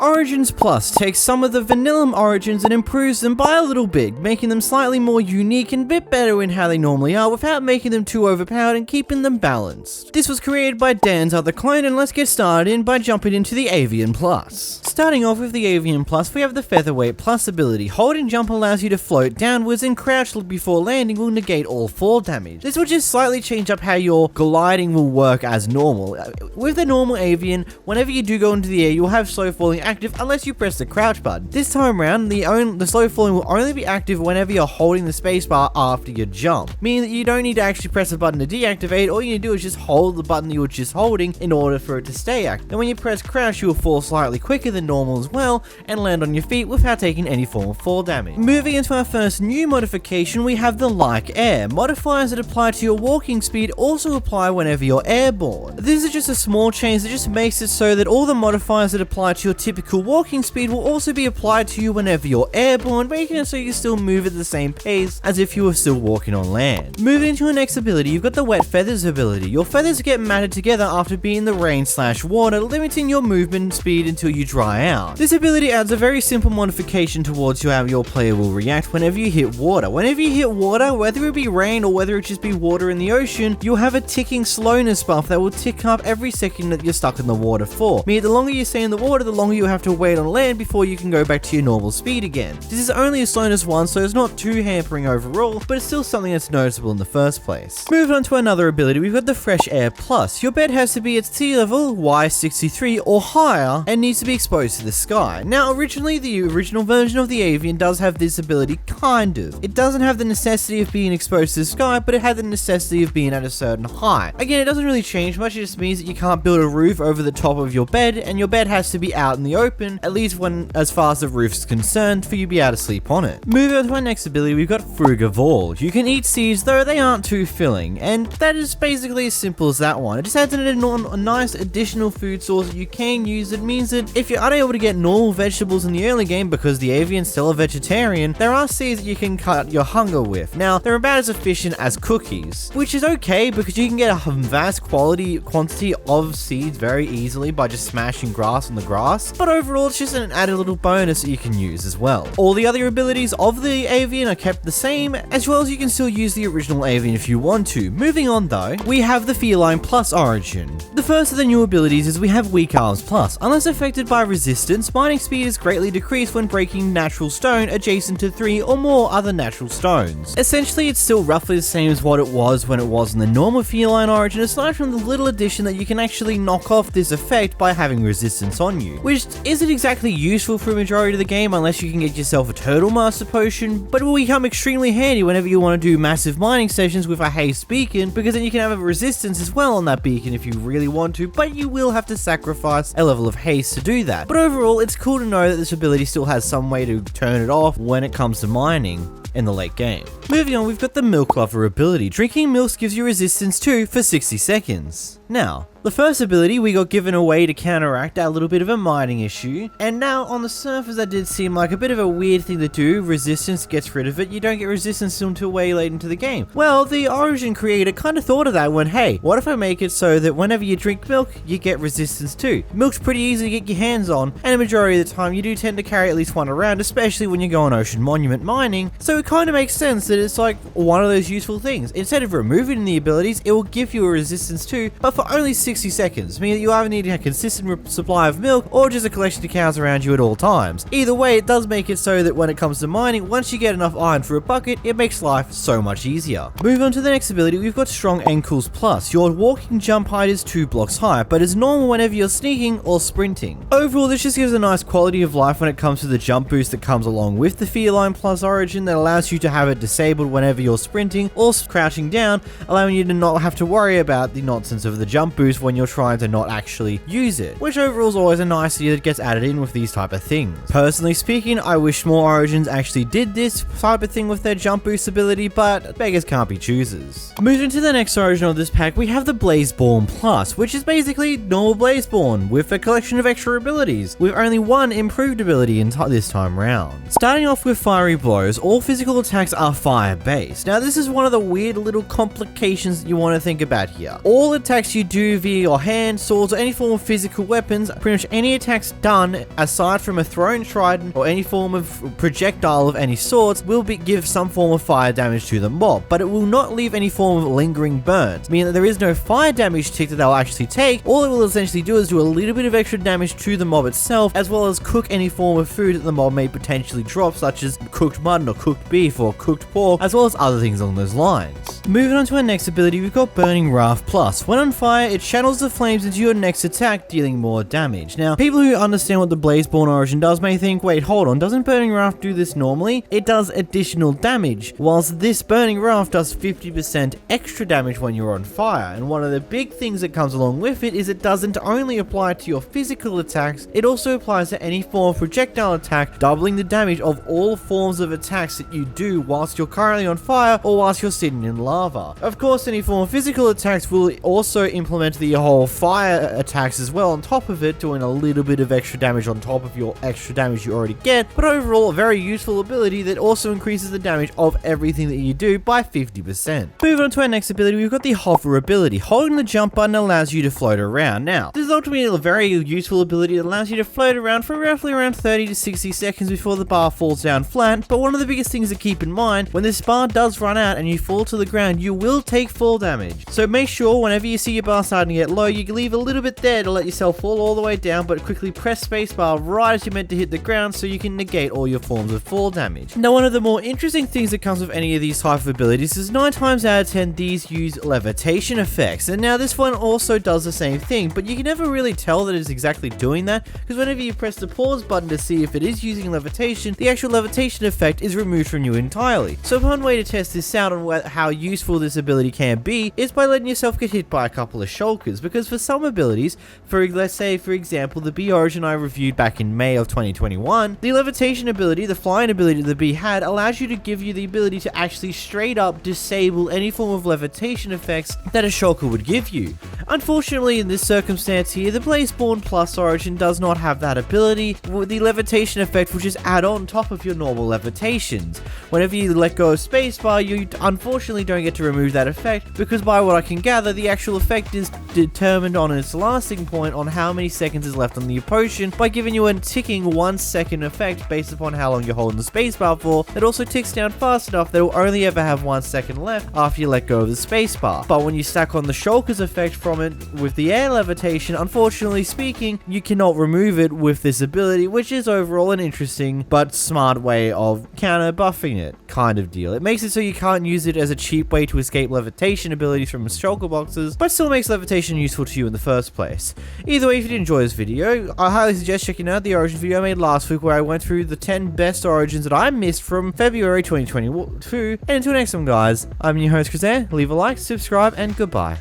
Origins Plus takes some of the vanilla origins and improves them by a little bit, making them slightly more unique and a bit better in how they normally are without making them too overpowered and keeping them balanced. This was created by Dan's other clone, and let's get started by jumping into the Avian Plus. Starting off with the Avian Plus, we have the Featherweight Plus ability. Hold and jump allows you to float downwards, and crouch before landing will negate all fall damage. This will just slightly change up how your gliding will work as normal. With the normal Avian, whenever you do go into the air, you'll have slow falling active unless you press the crouch button. This time around, the slow falling will only be active whenever you're holding the spacebar after your jump, meaning that you don't need to actually press a button to deactivate. All you need to do is just hold the button you were just holding in order for it to stay active. And when you press crouch, you will fall slightly quicker than normal as well and land on your feet without taking any form of fall damage. Moving into our first new modification, we have the Like Air. Modifiers that apply to your walking speed also apply whenever you're airborne. This is just a small change that just makes it so that all the modifiers that apply to your typical walking speed will also be applied to you whenever you're airborne, making it so you still move at the same pace as if you were still walking on land. Moving to our next ability, you've got the Wet Feathers ability. Your feathers get matted together after being in the rain/water, limiting your movement speed until you dry out. This ability adds a very simple modification towards how your player will react whenever you hit water. Whenever you hit water, whether it be rain or whether it just be water in the ocean, you'll have a ticking slowness buff that will tick up every second that you're stuck in the water for. Meaning the longer you stay in the water, the longer you have to wait on land before you can go back to your normal speed again. This is only a slowness 1, so it's not too hampering overall, but it's still something that's noticeable in the first place. Moving on to another ability, we've got the Fresh Air Plus. Your bed has to be at sea level Y63 or higher and needs to be exposed to the sky. Now, originally, the original version of the Avian does have this ability, kind of. It doesn't have the necessity of being exposed to the sky, but it had the necessity of being at a certain height. Again, it doesn't really change much, it just means that you can't build a roof over the top of your bed, and your bed has to be out in the open, at least when as far as the roof is concerned, for you to be able to sleep on it. Moving on to our next ability, we've got Ferugivore. You can eat seeds, though they aren't too filling, and that is basically as simple as that one. It just adds a nice additional food source that you can use. It means that if you're unable to get normal vegetables in the early game because the Avian's still a vegetarian, there are seeds that you can cut your hunger with. Now, they're about as efficient as cookies, which is okay because you can get a vast quantity of seeds very easily by just smashing grass on the grass, but overall it's just an added little bonus that you can use as well. All the other abilities of the Avian are kept the same, as well as you can still use the original Avian if you want to. Moving on though, we have the Feline Plus origin. The first of the new abilities is we have Weak Arms Plus. Unless affected by resistance, mining speed is greatly decreased when breaking natural stone adjacent to 3 or more other natural stones. Essentially, it's still roughly the same as what it was when it was in the normal Feline origin, aside from the little addition that you can actually knock off this effect by having resistance on you, which isn't exactly useful for a majority of the game unless you can get yourself a Turtle Master potion, but it will become extremely handy whenever you want to do massive mining sessions with a haste beacon, because then you can have a resistance as well on that beacon if you really want to, but you will have to sacrifice a level of haste to do that. But overall, it's cool to know that this ability still has some way to turn it off when it comes to mining in the late game. Moving on, we've got the Milk Lover ability. Drinking milk gives you resistance 2 for 60 seconds. Now, the first ability we got given away to counteract that little bit of a mining issue, and now on the surface that did seem like a bit of a weird thing to do. Resistance gets rid of it, you don't get resistance until way late into the game. Well, the Origin creator kind of thought of that when, hey, what if I make it so that whenever you drink milk, you get resistance too? Milk's pretty easy to get your hands on, and a majority of the time you do tend to carry at least one around, especially when you go on Ocean Monument mining, so it kind of makes sense that it's like one of those useful things. Instead of removing the abilities, it will give you a resistance too, but for only 60 seconds, meaning that you either need a consistent supply of milk or just a collection of cows around you at all times. Either way, it does make it so that when it comes to mining, once you get enough iron for a bucket, it makes life so much easier. Moving on to the next ability, we've got Strong Ankles Plus. Your walking jump height is 2 blocks high, but is normal whenever you're sneaking or sprinting. Overall, this just gives a nice quality of life when it comes to the jump boost that comes along with the Feline Plus origin that allows you to have it disabled whenever you're sprinting or crouching down, allowing you to not have to worry about the nonsense of the jump boost when you're trying to not actually use it, which overall is always a nice idea that gets added in with these type of things. Personally speaking, I wish more origins actually did this type of thing with their jump boost ability, but beggars can't be choosers. Moving to the next origin of this pack, we have the Blazeborn Plus, which is basically normal Blazeborn with a collection of extra abilities, with only one improved ability this time round. Starting off with Fiery Blows, all physical physical attacks are fire-based. Now, this is one of the weird little complications that you want to think about here. All attacks you do via your hand, swords, or any form of physical weapons, pretty much any attacks done aside from a thrown trident or any form of projectile of any sorts will give some form of fire damage to the mob, but it will not leave any form of lingering burns, meaning that there is no fire damage tick that they'll actually take. All it will essentially do is do a little bit of extra damage to the mob itself, as well as cook any form of food that the mob may potentially drop, such as cooked mutton or cooked beef or cooked pork, as well as other things along those lines. Moving on to our next ability, we've got 𝓵𝓲𝓷𝓴𝓼 Plus. When on fire, it channels the flames into your next attack, dealing more damage. Now, people who understand what the Blazeborn origin does may think, wait, hold on, doesn't 𝓵𝓲𝓷𝓴𝓼 do this normally? It does additional damage, whilst this 𝓵𝓲𝓷𝓴𝓼 does 50% extra damage when you're on fire. And one of the big things that comes along with it is it doesn't only apply to your physical attacks, it also applies to any form of projectile attack, doubling the damage of all forms of attacks that you do whilst you're currently on fire or whilst you're sitting in lava. Of course, any form of physical attacks will also implement the whole fire attacks as well on top of it, doing a little bit of extra damage on top of your extra damage you already get, but overall a very useful ability that also increases the damage of everything that you do by 50%. Moving on to our next ability, we've got the hover ability. Holding the jump button allows you to float around. Now, this is ultimately a very useful ability that allows you to float around for roughly around 30 to 60 seconds before the bar falls down flat, but one of the biggest things to keep in mind, when this bar does run out and you fall to the ground, you will take fall damage. So make sure whenever you see your bar starting to get low, you can leave a little bit there to let yourself fall all the way down, but quickly press spacebar right as you're meant to hit the ground so you can negate all your forms of fall damage. Now, one of the more interesting things that comes with any of these type of abilities is 9 times out of 10 these use levitation effects, and now this one also does the same thing, but you can never really tell that it's exactly doing that, because whenever you press the pause button to see if it is using levitation, the actual levitation effect is removed from you entirely. So one way to test this out on how useful this ability can be is by letting yourself get hit by a couple of shulkers, because for some abilities, let's say for example the 𝓵 origin I reviewed back in May of 2021, the levitation ability, the flying ability that the 𝓵 had, allows you to give you the ability to actually straight up disable any form of levitation effects that a shulker would give you. Unfortunately, in this circumstance here, the Blazeborn Plus origin does not have that ability, with the levitation effect which is add on top of your normal levitations. Whenever you let go of spacebar, you unfortunately don't get to remove that effect, because by what I can gather, the actual effect is determined on its lasting point on how many seconds is left on the potion by giving you a ticking 1 second effect based upon how long you're holding the spacebar for. It also ticks down fast enough that it will only ever have 1 second left after you let go of the spacebar. But when you stack on the shulker's effect from it with the air levitation, unfortunately speaking, you cannot remove it with this ability, which is overall an interesting but smart way of counter buffing it kind of deal. It makes it so you can't use it as a cheap way to escape levitation abilities from shulker boxes, but still makes levitation useful to you in the first place. Either way, if you did enjoy this video, I highly suggest checking out the origin video I made last week where I went through the 10 best origins that I missed from February 2022. And until next time guys, I'm your host 𝓵𝓲𝓷𝓴𝓼, leave a like, subscribe, and goodbye.